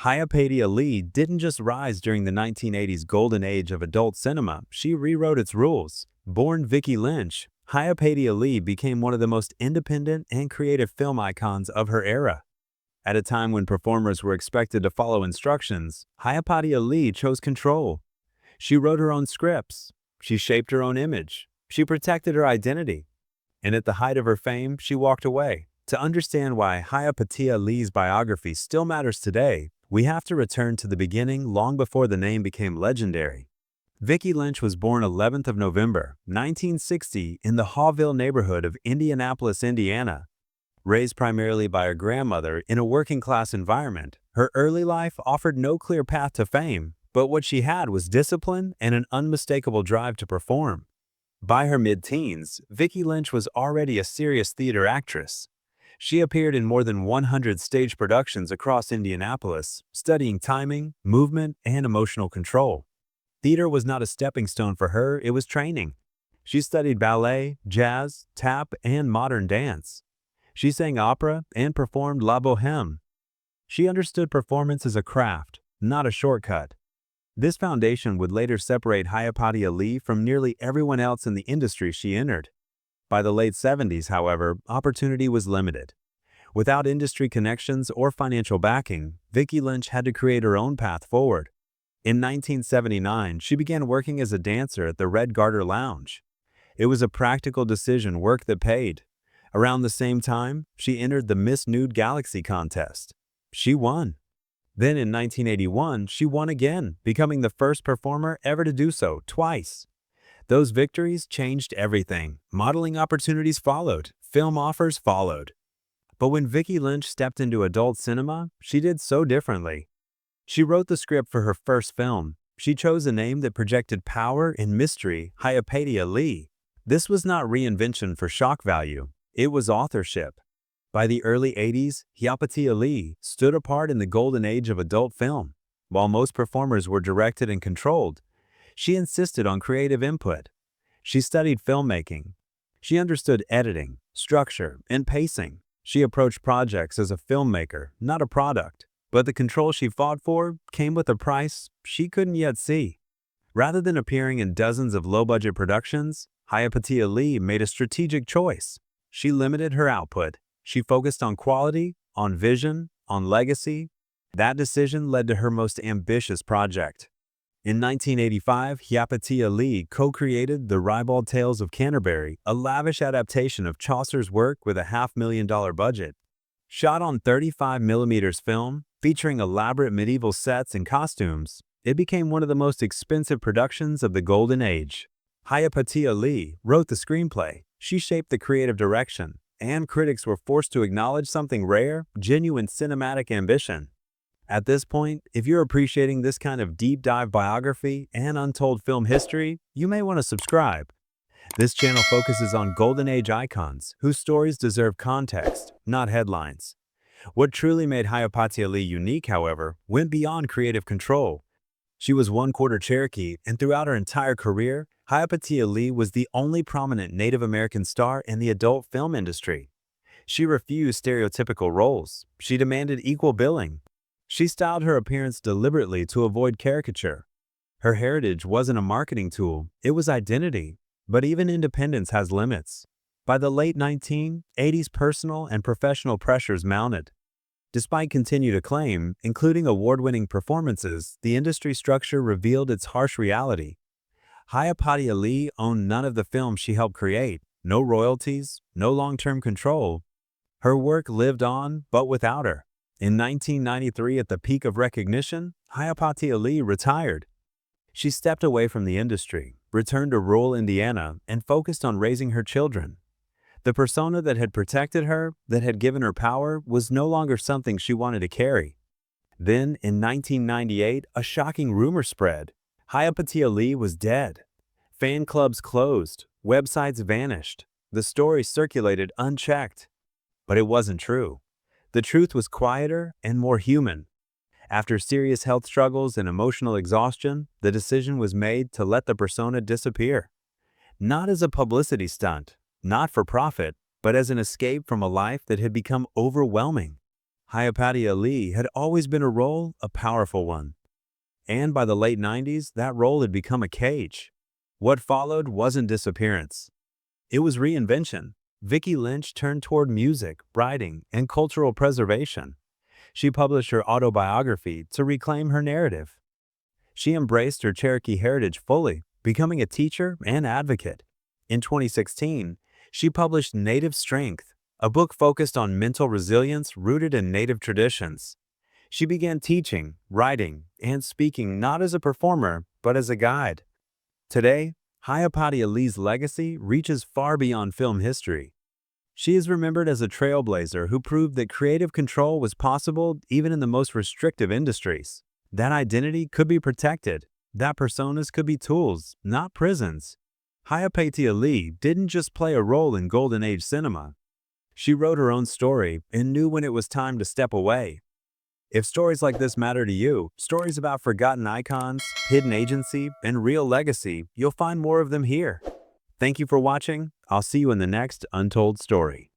Hyapatia Lee didn't just rise during the 1980s golden age of adult cinema, she rewrote its rules. Born Vicki Lynch, Hyapatia Lee became one of the most independent and creative film icons of her era. At a time when performers were expected to follow instructions, Hyapatia Lee chose control. She wrote her own scripts. She shaped her own image. She protected her identity. And at the height of her fame, she walked away. To understand why Hyapatia Lee's biography still matters today, we have to return to the beginning long before the name became legendary. Vicki Lynch was born 11th of November, 1960 in the Hawville neighborhood of Indianapolis, Indiana. Raised primarily by her grandmother in a working-class environment, her early life offered no clear path to fame, but what she had was discipline and an unmistakable drive to perform. By her mid-teens, Vicki Lynch was already a serious theater actress. She appeared in more than 100 stage productions across Indianapolis, studying timing, movement, and emotional control. Theater was not a stepping stone for her, it was training. She studied ballet, jazz, tap, and modern dance. She sang opera and performed La Boheme. She understood performance as a craft, not a shortcut. This foundation would later separate Hyapatia Lee from nearly everyone else in the industry she entered. By the late 70s, however, opportunity was limited. Without industry connections or financial backing, Vicki Lynch had to create her own path forward. In 1979, she began working as a dancer at the Red Garter Lounge. It was a practical decision, work that paid. Around the same time, she entered the Miss Nude Galaxy contest. She won. Then in 1981, she won again, becoming the first performer ever to do so twice. Those victories changed everything. Modeling opportunities followed. Film offers followed. But when Vicki Lynch stepped into adult cinema, she did so differently. She wrote the script for her first film. She chose a name that projected power and mystery, Hyapatia Lee. This was not reinvention for shock value. It was authorship. By the early 80s, Hyapatia Lee stood apart in the golden age of adult film. While most performers were directed and controlled, she insisted on creative input. She studied filmmaking. She understood editing, structure, and pacing. She approached projects as a filmmaker, not a product. But the control she fought for came with a price she couldn't yet see. Rather than appearing in dozens of low-budget productions, Hyapatia Lee made a strategic choice. She limited her output. She focused on quality, on vision, on legacy. That decision led to her most ambitious project. In 1985, Hyapatia Lee co-created the Ribald Tales of Canterbury, a lavish adaptation of Chaucer's work with a $500,000 budget. Shot on 35mm film, featuring elaborate medieval sets and costumes, it became one of the most expensive productions of the Golden Age. Hyapatia Lee wrote the screenplay. She shaped the creative direction, and critics were forced to acknowledge something rare, genuine cinematic ambition. At this point, if you're appreciating this kind of deep dive biography and untold film history, you may want to subscribe. This channel focuses on Golden Age icons whose stories deserve context, not headlines. What truly made Hyapatia Lee unique, however, went beyond creative control. She was one-quarter Cherokee, and throughout her entire career, Hyapatia Lee was the only prominent Native American star in the adult film industry. She refused stereotypical roles. She demanded equal billing. She styled her appearance deliberately to avoid caricature. Her heritage wasn't a marketing tool, it was identity. But even independence has limits. By the late 1980s, personal and professional pressures mounted. Despite continued acclaim, including award-winning performances, the industry structure revealed its harsh reality. Hyapatia Lee owned none of the films she helped create, no royalties, no long-term control. Her work lived on, but without her. In 1993, at the peak of recognition, Hyapatia Lee retired. She stepped away from the industry, returned to rural Indiana, and focused on raising her children. The persona that had protected her, that had given her power, was no longer something she wanted to carry. Then, in 1998, a shocking rumor spread. Hyapatia Lee was dead. Fan clubs closed, websites vanished. The story circulated unchecked. But it wasn't true. The truth was quieter and more human. After serious health struggles and emotional exhaustion, the decision was made to let the persona disappear. Not as a publicity stunt, not for profit, but as an escape from a life that had become overwhelming. Hyapatia Lee had always been a role, a powerful one. And by the late 90s, that role had become a cage. What followed wasn't disappearance. It was reinvention. Vicki Lynch turned toward music, writing, and cultural preservation. She published her autobiography to reclaim her narrative. She embraced her Cherokee heritage fully, becoming a teacher and advocate. In 2016, she published Native Strength, a book focused on mental resilience rooted in Native traditions. She began teaching, writing, and speaking not as a performer, but as a guide. Today, Hyapatia Lee's legacy reaches far beyond film history. She is remembered as a trailblazer who proved that creative control was possible even in the most restrictive industries. That identity could be protected. That personas could be tools, not prisons. Hyapatia Lee didn't just play a role in Golden Age cinema. She wrote her own story and knew when it was time to step away. If stories like this matter to you, stories about forgotten icons, hidden agency, and real legacy, you'll find more of them here. Thank you for watching. I'll see you in the next Untold story.